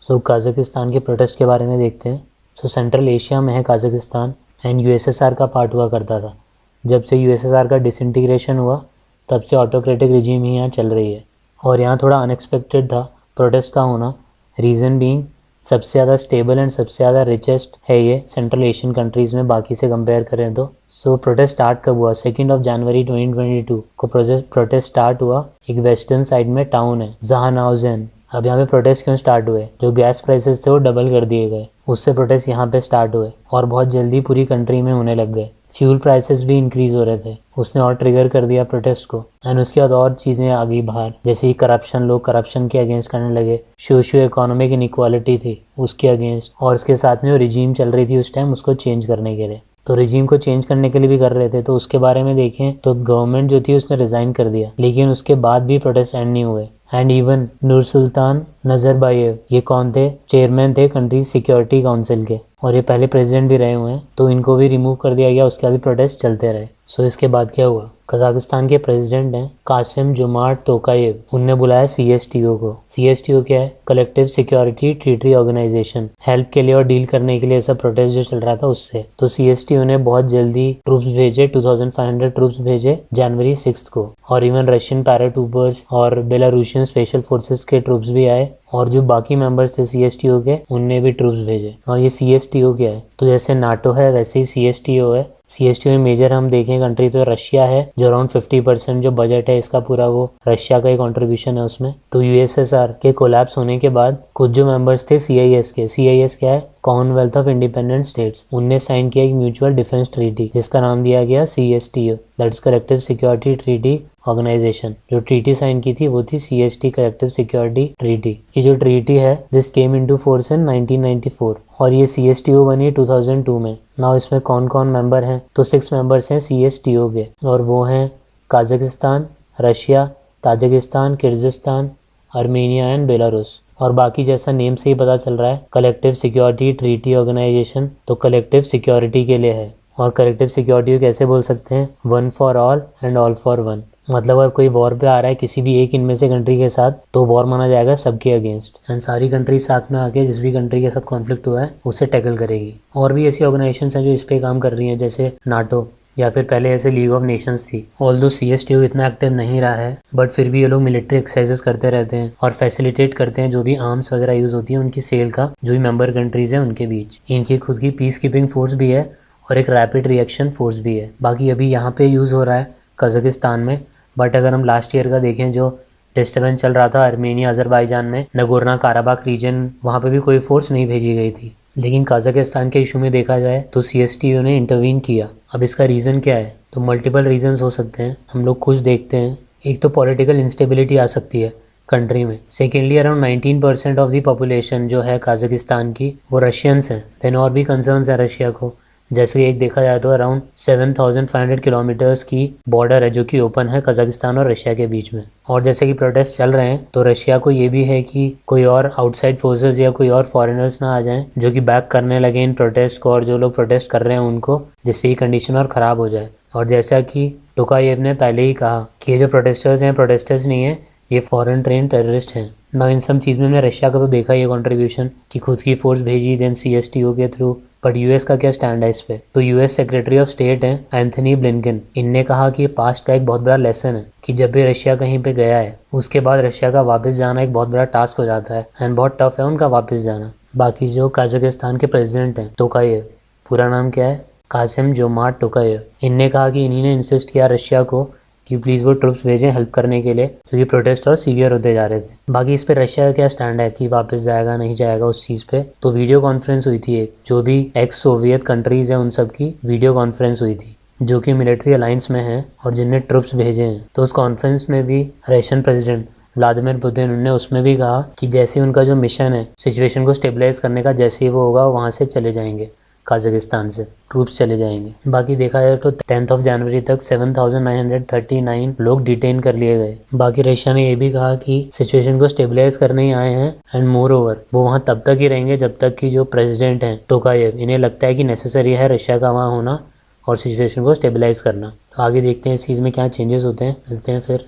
काज़ाकिस्तान के प्रोटेस्ट के बारे में देखते हैं। सेंट्रल एशिया में है काज़ाकिस्तान एंड यूएसएसआर का पार्ट हुआ करता था। जब से यूएसएसआर का डिसइंटीग्रेशन हुआ तब से ऑटोक्रेटिक रिजीम ही यहाँ चल रही है और यहाँ थोड़ा अनएक्सपेक्टेड था प्रोटेस्ट का होना। रीज़न बीइंग सबसे ज़्यादा स्टेबल एंड सबसे ज़्यादा रिचेस्ट है ये सेंट्रल एशियन कंट्रीज़ में बाकी से कंपेयर करें तो। प्रोटेस्ट स्टार्ट कब हुआ? 2 जनवरी 2022 को प्रोटेस्ट स्टार्ट हुआ। एक वेस्टर्न साइड में टाउन है ज़हानाओज़ेन। अब यहाँ पे प्रोटेस्ट क्यों स्टार्ट हुए? जो गैस प्राइसेस थे वो डबल कर दिए गए, उससे प्रोटेस्ट यहाँ पे स्टार्ट हुए और बहुत जल्दी पूरी कंट्री में होने लग गए। फ्यूल प्राइसेस भी इंक्रीज़ हो रहे थे, उसने और ट्रिगर कर दिया प्रोटेस्ट को। एंड उसके बाद और चीज़ें आ गई बाहर, जैसे ही करप्शन, लोग करप्शन के अगेंस्ट करने लगे। सोशियो इकोनॉमिक इनइक्वालिटी थी उसके अगेंस्ट, और उसके साथ में जो रिजीम चल रही थी उस टाइम उसको चेंज करने के लिए। तो रिजीम को चेंज करने के लिए भी कर रहे थे। तो उसके बारे में देखें तो गवर्नमेंट जो थी उसने रिज़ाइन कर दिया, लेकिन उसके बाद भी प्रोटेस्ट एंड नहीं हुए। एंड इवन नूरसुल्तान नज़रबायेव, ये कौन थे? चेयरमैन थे कंट्री सिक्योरिटी काउंसिल के, और ये पहले प्रेसिडेंट भी रहे हुए हैं। तो इनको भी रिमूव कर दिया गया, उसके बाद भी प्रोटेस्ट चलते रहे। इसके बाद क्या हुआ? कजाकिस्तान के प्रेसिडेंट हैं कासिम जोमार्ट तोकायेव, उनने बुलाया सीएसटीओ को। सीएसटीओ क्या है? Collective security treaty organisation. Help के लिए और डील करने के लिए सब प्रोटेस्ट जो चल रहा था उससे। तो सीएसटीओ ने बहुत जल्दी ट्रूप्स भेजे, 2500 ट्रूप्स भेजे जनवरी 6 को, और इवन रशियन पैराट्रूपर्स और बेलारूशियन स्पेशल फोर्सेस के ट्रूप्स भी आए, और जो बाकी मेंबर्स थे सीएसटीओ के उनने भी ट्रूप्स भेजे। और ये सीएसटीओ क्या है? तो जैसे नाटो है वैसे ही सीएसटीओ है। सीएसटीओ में मेजर हम देखें कंट्री तो रशिया है, जो अराउंड 50% जो बजट है इसका पूरा वो रशिया का ही कंट्रीब्यूशन है उसमें। तो यूएसएसआर के कोलैप्स होने के बाद कुछ जो मेंबर्स थे सीआईएस के, सीआईएस क्या है? कॉमनवेल्थ ऑफ इंडिपेंडेंट स्टेट्स, उनने साइन किया एक म्यूचुअल डिफेंस ट्रीटी जिसका नाम दिया गया CSTO, that's collective security treaty organisation. जो ट्रीटी साइन की थी वो थी सीएसटी, कलेक्टिव सिक्योरिटी ट्रीटी। ये जो ट्रीटी है this came into force in 1994 और ये सीएसटीओ बनी 2002 में। नाउ इसमें कौन कौन मेंबर हैं? तो 6 मेंबर्स हैं सीएसटीओ के, और वो हैं Kazakhstan, Russia, Tajikistan, Kyrgyzstan, Armenia and Belarus. और बाकी जैसा नेम से ही पता चल रहा है कलेक्टिव सिक्योरिटी ट्रीटी ऑर्गेनाइजेशन, तो कलेक्टिव सिक्योरिटी के लिए है। और कलेक्टिव सिक्योरिटी को कैसे बोल सकते हैं? One for all and all for one. मतलब अगर कोई वॉर पे आ रहा है किसी भी एक इनमें से कंट्री के साथ तो वॉर माना जाएगा सबके अगेंस्ट, एंड सारी कंट्री साथ में आके जिस भी कंट्री के साथ कॉन्फ्लिक्ट हुआ है उसे टैकल करेगी। और भी ऐसी ऑर्गेनाइजेशंस हैं जो इस पे काम कर रही हैं, जैसे नाटो, या फिर पहले ऐसे लीग ऑफ नेशंस थी। ऑल्दो सीएसटीओ इतना एक्टिव नहीं रहा है, बट फिर भी ये लोग मिलिट्री एक्सरसाइजेस करते रहते हैं और फैसिलिटेट करते हैं जो भी आर्म्स वगैरह यूज़ होती है उनकी सेल का, जो भी मेंबर कंट्रीज़ हैं उनके बीच। इनकी खुद की पीस कीपिंग फोर्स भी है और एक रैपिड रिएक्शन फोर्स भी है। बाकी अभी यहाँ पे यूज़ हो रहा है कजाकिस्तान में, बट अगर हम लास्ट ईयर का देखें जो डिस्टर्बेंस चल रहा था आर्मेनिया अजरबैजान में, नगोर्नो काराबाख रीजन, वहाँ पे भी कोई फोर्स नहीं भेजी गई थी। लेकिन कजाकिस्तान के इशू में देखा जाए तो सीएसटीओ ने इंटरवीन किया। अब इसका रीज़न क्या है? तो मल्टीपल रीजंस हो सकते हैं, हम लोग कुछ देखते हैं। एक तो पॉलिटिकल इंस्टेबिलिटी आ सकती है कंट्री में। Secondly around 19% of the population जो है कजाकिस्तान की वो रशियंस हैं। देन और भी कंसर्न्स है रशिया को, जैसे कि एक देखा जाए तो अराउंड 7500 किलोमीटर्स की बॉर्डर है जो कि ओपन है कजाकिस्तान और रशिया के बीच में। और जैसे कि प्रोटेस्ट चल रहे हैं तो रशिया को ये भी है कि कोई और आउटसाइड फोर्सेस या कोई और फॉरेनर्स ना आ जाएं जो कि बैक करने लगे इन प्रोटेस्ट को, और जो लोग प्रोटेस्ट कर रहे हैं उनको, जिससे ये कंडीशन और ख़राब हो जाए। और जैसा कि टोकायेव ने पहले ही कहा कि ये जो प्रोटेस्टर्स हैं प्रोटेस्टर्स नहीं है, ये फॉरेन ट्रेन टेररिस्ट हैं ना। इन सब चीज़ में हमने रशिया का तो देखा ये कंट्रीब्यूशन कि खुद की फोर्स भेजी देन सीएसटीओ के थ्रू। बट यूएस का क्या स्टैंड है इस पे? तो यूएस सेक्रेटरी ऑफ स्टेट हैं एंथनी ब्लिंकन, इनने कहा कि पास्ट का एक बहुत बड़ा लेसन है कि जब भी रशिया कहीं पे गया है उसके बाद रशिया का वापस जाना एक बहुत बड़ा टास्क हो जाता है एंड बहुत टफ है उनका वापस जाना। बाकी जो कजाकिस्तान के प्रेसिडेंट हैं टोकायेव, पूरा नाम क्या है? कासिम जोमार्ट तोकायेव, इनने कहा कि इन्हीं ने इंसिस्ट किया रशिया को कि प्लीज़ वो ट्रुप्स भेजें हेल्प करने के लिए, क्योंकि प्रोटेस्ट और सीवियर होते जा रहे थे। बाकी इस पे रशिया का क्या स्टैंड है कि वापस जाएगा नहीं जाएगा उस चीज़ पे? तो वीडियो कॉन्फ्रेंस हुई थी एक, जो भी एक्स सोवियत कंट्रीज़ हैं उन सब की वीडियो कॉन्फ्रेंस हुई थी जो कि मिलिट्री अलायंस में हैं और जिनने ट्रुप्स भेजे हैं। तो उस कॉन्फ्रेंस में भी रशियन प्रेसिडेंट व्लादिमीर पुतिन, उन्होंने उसमें भी कहा कि जैसे उनका जो मिशन है सिचुएशन को स्टेबलाइज करने का, जैसे ही वो होगा वहाँ से चले जाएंगे, कजाकिस्तान से ट्रूप्स चले जाएंगे। बाकी देखा जाए तो 10 जनवरी तक 7939 लोग डिटेन कर लिए गए। बाकी रशिया ने यह भी कहा कि सिचुएशन को स्टेबलाइज करने ही आए हैं एंड मोर ओवर वो वहाँ तब तक ही रहेंगे जब तक कि जो प्रेसिडेंट हैं टोकायेव, इन्हें लगता है कि नेसेसरी है रशिया का वहाँ होना और सिचुएशन को स्टेबलाइज करना। तो आगे देखते हैं इस चीज़ में क्या चेंजेस होते हैं। मिलते हैं फिर।